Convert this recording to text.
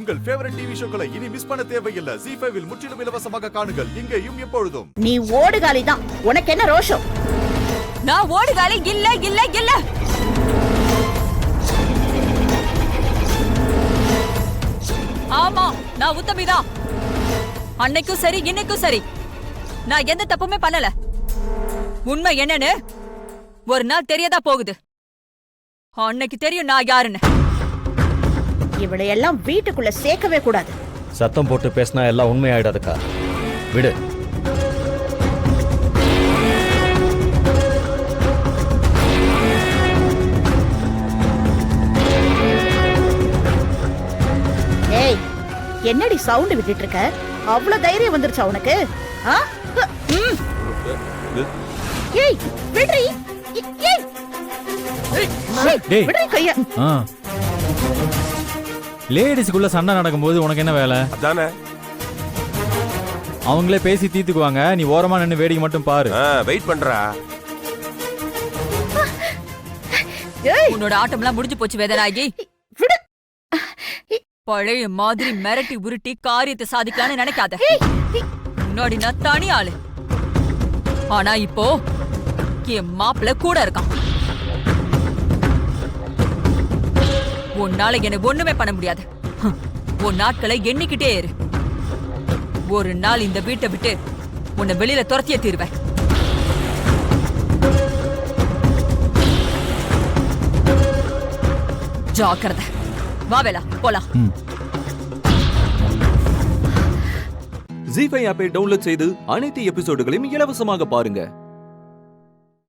உங்கள் favourite TV ஷோக்களை இனி miss பண்ண தேவையில்லை. ZEE5 இல் முற்றிலும் இலவசமாக காணுங்கள். இங்கேயும் எப்பொழுதும். நீ ஓடுகாலி தான். உனக்கு என்ன ரோஷம்? நான் ஓடுகாலி இல்ல இல்ல இல்ல. ஆமா, நான் உத்தமிதான். அன்னைக்கும் சரி இன்னைக்கும் சரி நான் எந்த தப்புமே பண்ணல. உண்மை என்னன்னு ஒரு நாள் தெரியதா போகுது. அன்னைக்கு தெரியும் நான் யாருன்னு. இவளையெல்லாம் வீட்டுக்குள்ள சேர்க்கவே கூடாது. சத்தம் போட்டு பேசினா எல்லாம் உண்மையாயிடாதுக்கா. விடு. ஏய், என்னடி சவுண்ட் விட்டுட்டு இருக்க? அவ்வளவு தைரியம் வந்துருச்சா உனக்கு? ஏய், விடுறி. ஏய், விடுறி கைய. லேடிஸ்க்குள்ள சண்டை நடக்கும்போது உனக்கு என்ன வேலை? அதானே, அவங்களே பேசி தீர்த்துக்குவாங்க. நீ ஓரமா நின்னு வேடிக்கை மட்டும் பாரு. வெயிட் பண்றா. உன்னோட ஆட்டம்லாம் முடிஞ்சு போச்சு வேதனாகி. பழைய மாதிரி மிரட்டி உருட்டி காரியத்தை சாதிக்கலான்னு நினைக்காத. முன்னாடி நான் தனி ஆளு. ஆனா இப்போ என் மாப்பிள்ள கூட இருக்கான். உன்னால எனக்கு ஒண்ணுமே பண்ண முடியாது. உன் நாட்களை எண்ணிக்கிட்டே இரு. ஒரு நாள் இந்த வீட்டை விட்டு உன்னை வெளியில துரத்தியே தீருவேன். ஜாக்கிரதை. வா வேலா, போலாம். ZEE5 ஆப்பை டவுன்லோட் செய்து அனைத்து எபிசோடுகளையும் இலவசமாக பாருங்க.